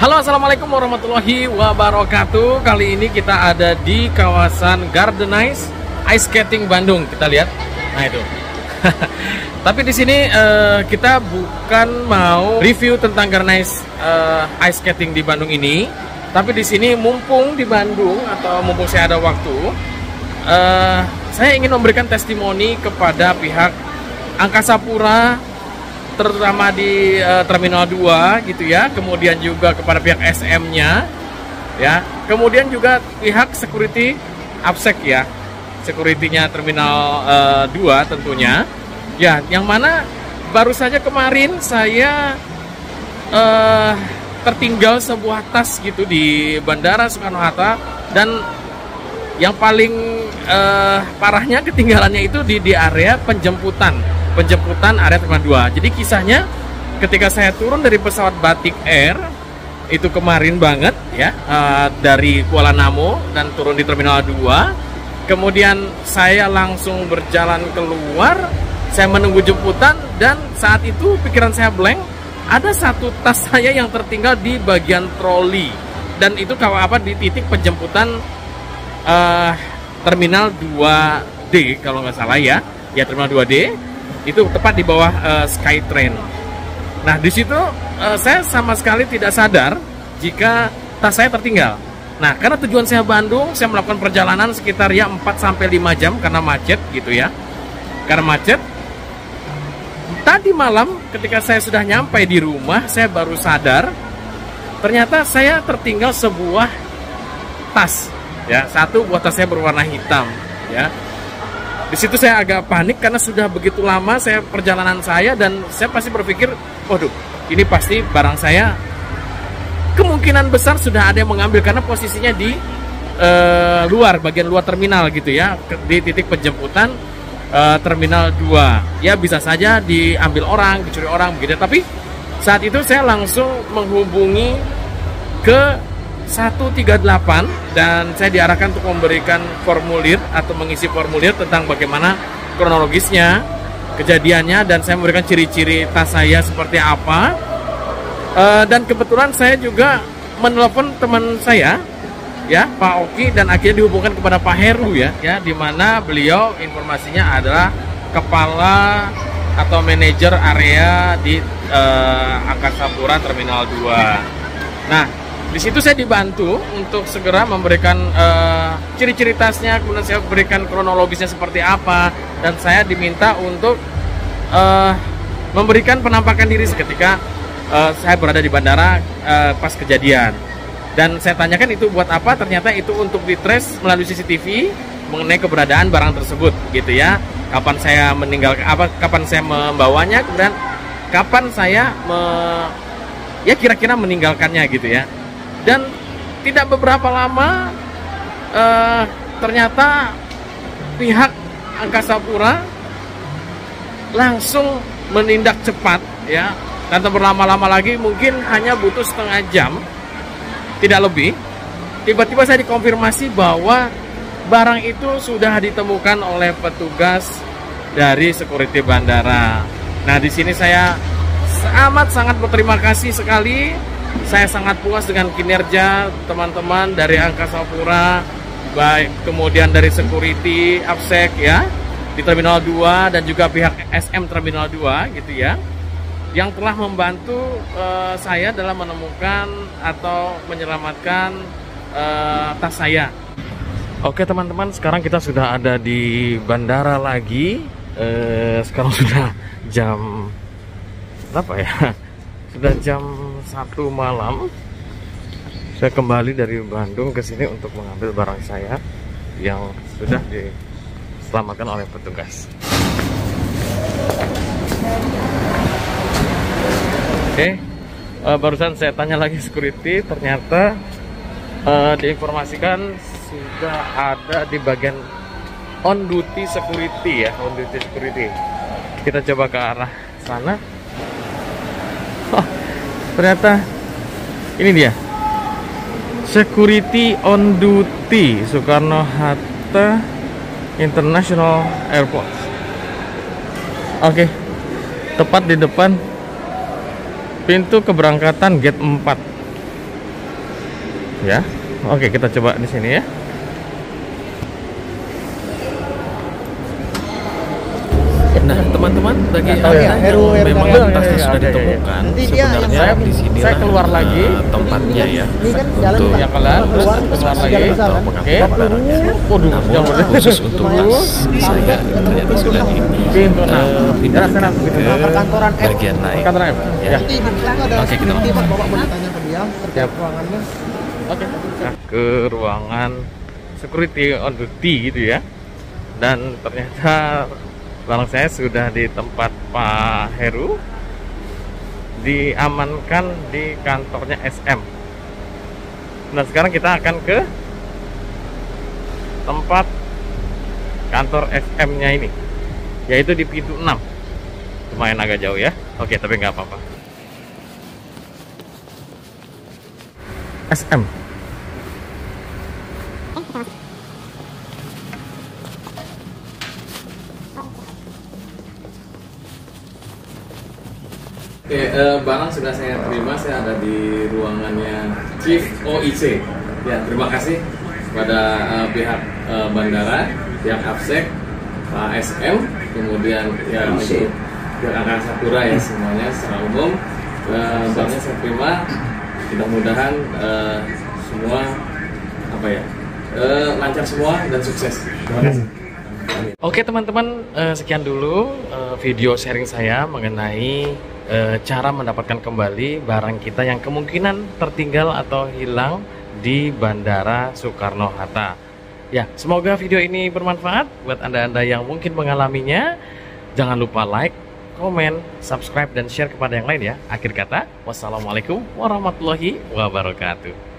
Halo, assalamualaikum warahmatullahi wabarakatuh. Kali ini kita ada di kawasan Gardenize Ice Skating Bandung. Kita lihat, nah itu. Tapi di sini kita bukan mau review tentang Gardenize Ice Skating di Bandung ini. Tapi di sini mumpung di Bandung atau mumpung saya ada waktu, saya ingin memberikan testimoni kepada pihak Angkasa Pura, terutama di Terminal 2 gitu ya, kemudian juga kepada pihak SM-nya ya, kemudian juga pihak security APSEC ya, security-nya Terminal 2 tentunya ya, yang mana baru saja kemarin saya tertinggal sebuah tas gitu di Bandara Soekarno-Hatta, dan yang paling parahnya ketinggalannya itu di area penjemputan area Terminal 2. Jadi kisahnya ketika saya turun dari pesawat Batik Air itu kemarin banget ya, dari Kuala Namu dan turun di Terminal 2, kemudian saya langsung berjalan keluar, saya menunggu jemputan, dan saat itu pikiran saya blank, ada satu tas saya yang tertinggal di bagian troli, dan itu di titik penjemputan Terminal 2D kalau nggak salah ya, Terminal 2D. Itu tepat di bawah Skytrain. Nah, di situ saya sama sekali tidak sadar jika tas saya tertinggal. Nah, karena tujuan saya Bandung, saya melakukan perjalanan sekitar ya 4-5 jam karena macet gitu ya. Karena macet. Tadi malam ketika saya sudah nyampe di rumah, saya baru sadar ternyata saya tertinggal sebuah tas ya. Satu buah tas saya berwarna hitam ya. Di situ saya agak panik karena sudah begitu lama saya perjalanan saya, dan saya pasti berpikir, waduh, ini pasti barang saya kemungkinan besar sudah ada yang mengambil, karena posisinya di bagian luar terminal gitu ya, di titik penjemputan Terminal 2. Ya bisa saja diambil orang, dicuri orang begitu. Tapi saat itu saya langsung menghubungi ke 138 dan saya diarahkan untuk memberikan formulir atau mengisi formulir tentang bagaimana kronologisnya kejadiannya, dan saya memberikan ciri-ciri tas saya seperti apa. Dan kebetulan saya juga menelpon teman saya ya, Pak Oki, dan akhirnya dihubungkan kepada Pak Heru ya, di mana beliau informasinya adalah kepala atau manajer area di Angkasa Pura Terminal 2. Nah, di situ saya dibantu untuk segera memberikan ciri-ciri tasnya, kemudian saya berikan kronologisnya seperti apa, dan saya diminta untuk memberikan penampakan diri ketika saya berada di bandara pas kejadian. Dan saya tanyakan itu buat apa, ternyata itu untuk ditrace melalui CCTV mengenai keberadaan barang tersebut gitu ya. Kapan saya meninggalkan, kapan saya membawanya, kemudian kapan saya kira-kira meninggalkannya gitu ya. Dan tidak beberapa lama ternyata pihak Angkasa Pura langsung menindak cepat ya, dan berlama-lama lagi, mungkin hanya butuh setengah jam, tidak lebih. Tiba-tiba saya dikonfirmasi bahwa barang itu sudah ditemukan oleh petugas dari security bandara. Nah, di sini saya sangat berterima kasih sekali. Saya sangat puas dengan kinerja teman-teman dari Angkasa Pura, baik kemudian dari security APSEC ya di Terminal 2, dan juga pihak SM Terminal 2 gitu ya, yang telah membantu saya dalam menemukan atau menyelamatkan tas saya. Oke teman-teman, sekarang kita sudah ada di bandara lagi. Sekarang sudah jam berapa ya? Sudah jam 1 malam. Saya kembali dari Bandung ke sini untuk mengambil barang saya yang sudah diselamatkan oleh petugas. Oke, barusan saya tanya lagi security, ternyata diinformasikan sudah ada di bagian on duty security ya, on duty security. Kita coba ke arah sana. Ternyata ini dia, security on duty Soekarno-Hatta International Airport. Oke, tepat di depan pintu keberangkatan gate 4. Ya. Oke, kita coba di sini ya. Nah, teman-teman, bagi Anda yang memang tasnya sudah ditemukan, sebenarnya di sini saya keluar lagi tempatnya ya untuk yang keluar lagi oke. Namun khusus untuk tas saya ternyata sudah dipindahkan ke bagian lain. Ya. Oke, kita Oke, ke ruangan security on duty gitu ya. Dan ternyata barang saya sudah di tempat Pak Heru, diamankan di kantornya SM. Nah, sekarang kita akan ke tempat kantor SM-nya ini, yaitu di pintu 6. Lumayan agak jauh ya. Oke, tapi nggak apa-apa. SM. Oke, barang sudah saya terima. Saya ada di ruangannya Chief OIC. Ya, terima kasih kepada pihak bandara, pihak APSEC, Pak SM, kemudian ya untuk pihak Angkasa Pura ya, semuanya secara umum. Barangnya saya terima. Mudah-mudahan semua lancar semua dan sukses. Terima kasih. Oke teman-teman, sekian dulu video sharing saya mengenai cara mendapatkan kembali barang kita yang kemungkinan tertinggal atau hilang di Bandara Soekarno-Hatta. Ya, semoga video ini bermanfaat buat Anda-Anda yang mungkin mengalaminya. Jangan lupa like, komen, subscribe, dan share kepada yang lain ya. Akhir kata, wassalamualaikum warahmatullahi wabarakatuh.